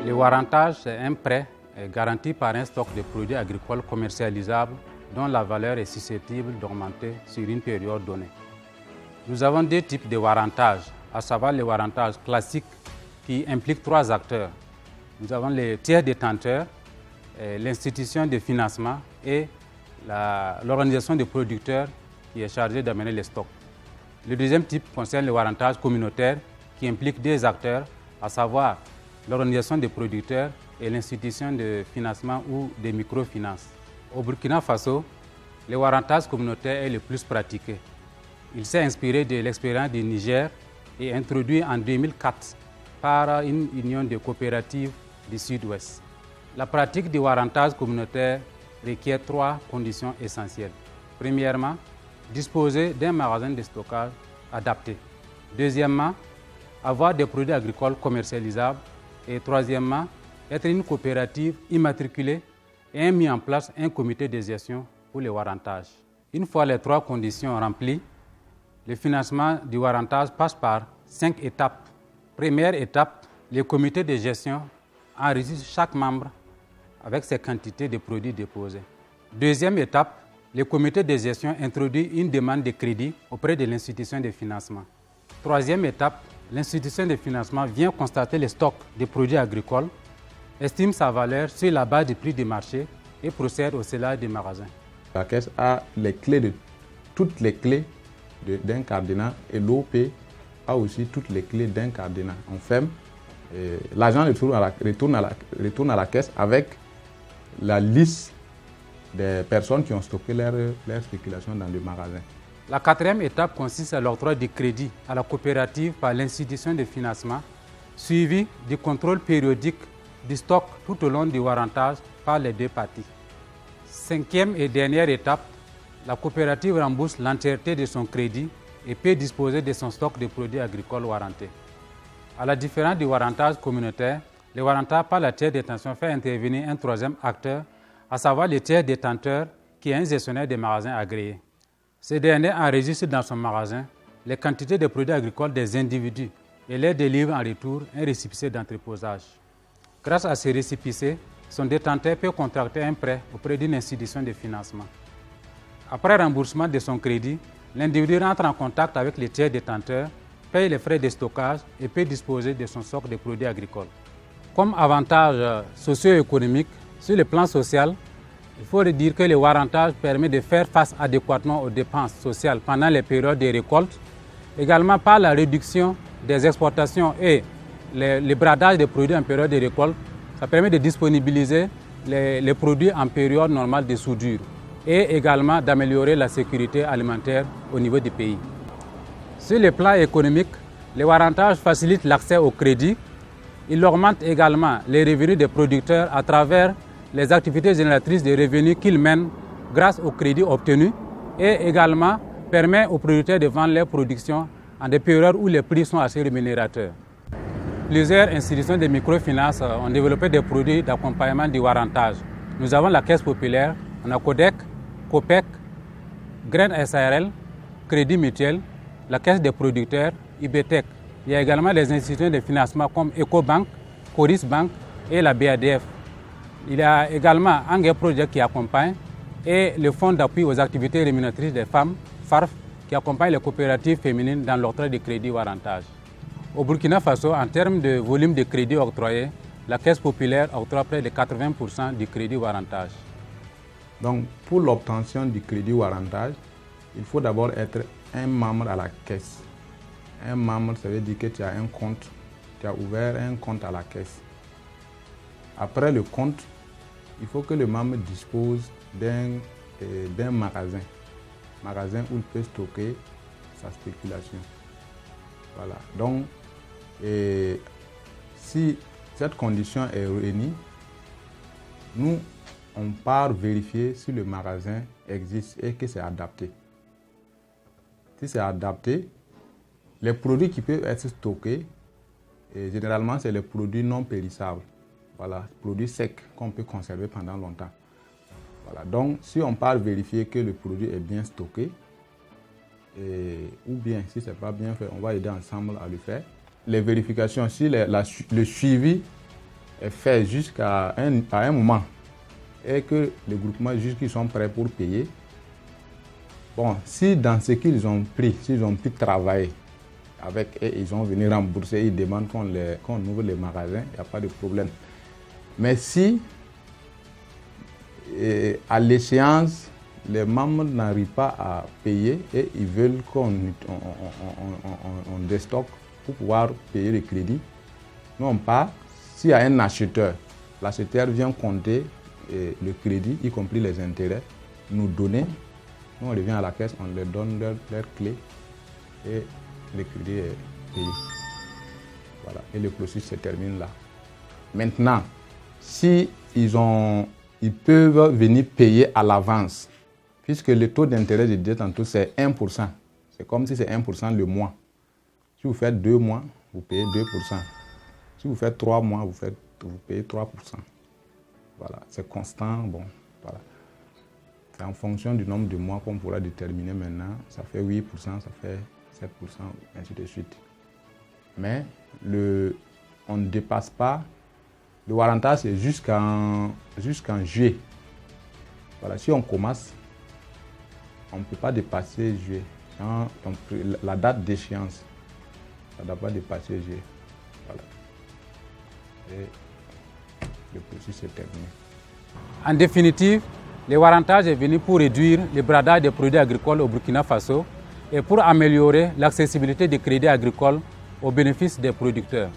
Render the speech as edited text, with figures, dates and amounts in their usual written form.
Le warrantage, c'est un prêt garanti par un stock de produits agricoles commercialisables dont la valeur est susceptible d'augmenter sur une période donnée. Nous avons deux types de warrantage, à savoir le warrantage classique qui implique trois acteurs. Nous avons les tiers détenteurs, l'institution de financement et l'organisation des producteurs qui est chargée d'amener les stocks. Le deuxième type concerne le warrantage communautaire qui implique deux acteurs, à savoir l'organisation des producteurs et l'institution de financement ou de microfinances. Au Burkina Faso, le warrantage communautaire est le plus pratiqué. Il s'est inspiré de l'expérience du Niger et introduit en 2004 par une union de coopératives du Sud-Ouest. La pratique du warrantage communautaire requiert trois conditions essentielles. Premièrement, disposer d'un magasin de stockage adapté. Deuxièmement, avoir des produits agricoles commercialisables. Et troisièmement, être une coopérative immatriculée et mis en place un comité de gestion pour le warrantage. Une fois les trois conditions remplies, le financement du warrantage passe par 5 étapes. Première étape, le comité de gestion enregistre chaque membre avec ses quantités de produits déposés. Deuxième étape, le comité de gestion introduit une demande de crédit auprès de l'institution de financement. Troisième étape, l'institution de financement vient constater les stocks de produits agricoles, estime sa valeur sur la base du prix du marché et procède au scellage des magasins. La caisse a toutes les clés d'un cadenas et l'OP a aussi toutes les clés d'un cadenas. On ferme, l'argent retourne à la caisse avec la liste des personnes qui ont stocké leur spéculation dans le magasin. La quatrième étape consiste à l'octroi de crédit à la coopérative par l'institution de financement, suivi du contrôle périodique du stock tout au long du warrantage par les deux parties. Cinquième et dernière étape, la coopérative rembourse l'entièreté de son crédit et peut disposer de son stock de produits agricoles warrantés. À la différence du warrantage communautaire, le warrantage par la tiers détention fait intervenir un troisième acteur, à savoir le tiers détenteur qui est un gestionnaire des magasins agréés. Ce dernier enregistre dans son magasin les quantités de produits agricoles des individus et leur délivre en retour un récépissé d'entreposage. Grâce à ce récépissé, son détenteur peut contracter un prêt auprès d'une institution de financement. Après remboursement de son crédit, l'individu rentre en contact avec le tiers détenteur, paye les frais de stockage et peut disposer de son stock de produits agricoles. Comme avantage socio-économique, sur le plan social, il faut dire que le warrantage permet de faire face adéquatement aux dépenses sociales pendant les périodes de récolte, également par la réduction des exportations et le bradage des produits en période de récolte. Ça permet de disponibiliser les produits en période normale de soudure et également d'améliorer la sécurité alimentaire au niveau du pays. Sur le plan économique, le warrantage facilite l'accès au crédit. Il augmente également les revenus des producteurs à travers les activités génératrices de revenus qu'ils mènent grâce au crédit obtenu et également permet aux producteurs de vendre leurs productions en des périodes où les prix sont assez rémunérateurs. Plusieurs institutions de microfinance ont développé des produits d'accompagnement du warrantage. Nous avons la Caisse populaire, on a Codec, Copec, Graines SARL, Crédit Mutuel, la Caisse des producteurs, IBTEC. Il y a également les institutions de financement comme EcoBank, Coris Bank et la BADF. Il y a également Anger Project qui accompagne et le Fonds d'appui aux activités rémunératrices des femmes, FARF, qui accompagne les coopératives féminines dans l'octroi de crédit warrantage. Au Burkina Faso, en termes de volume de crédit octroyé, la Caisse populaire octroie près de 80% du crédit warrantage. Donc, pour l'obtention du crédit warrantage, il faut d'abord être un membre à la caisse. Un membre, ça veut dire que tu as un compte, tu as ouvert un compte à la caisse. Après le compte, il faut que le membre dispose d'un magasin où il peut stocker sa spéculation. Voilà. Donc, si cette condition est réunie, nous, on part vérifier si le magasin existe et que c'est adapté. Si c'est adapté, les produits qui peuvent être stockés, généralement, c'est les produits non périssables. Voilà, produits secs qu'on peut conserver pendant longtemps. Voilà, donc, si on part vérifier que le produit est bien stocké, ou bien si ce n'est pas bien fait, on va aider ensemble à le faire. Les vérifications, si le suivi est fait jusqu'à un moment et que les groupements jugent qu'ils sont prêts pour payer, bon, si dans ce qu'ils ont pris, s'ils ont pu travailler avec et ils ont venu rembourser, ils demandent qu'on ouvre les magasins, il n'y a pas de problème. Mais si à l'échéance, les membres n'arrivent pas à payer et ils veulent qu'on déstocke pour pouvoir payer le crédit, nous on part. S'il y a un acheteur, l'acheteur vient compter le crédit, y compris les intérêts, nous donner. Nous on revient à la caisse, on leur donne leur clé et le crédit est payé. Voilà, et le processus se termine là. Maintenant, si ils peuvent venir payer à l'avance, puisque le taux d'intérêt, je disais tantôt, c'est 1%. C'est comme si c'est 1% le mois. Si vous faites 2 mois, vous payez 2%. Si vous faites 3 mois, vous payez 3%. Voilà, c'est constant. Bon, voilà. C'est en fonction du nombre de mois qu'on pourra déterminer maintenant. Ça fait 8%, ça fait 7%, ainsi de suite. Mais on ne dépasse pas. Le warrantage, c'est jusqu'en juillet. Voilà, si on commence, on ne peut pas dépasser juillet. La date d'échéance, ça ne doit pas dépasser juillet. Voilà. Et le processus est terminé. En définitive, le warrantage est venu pour réduire le bradage des produits agricoles au Burkina Faso et pour améliorer l'accessibilité des crédits agricoles au bénéfice des producteurs.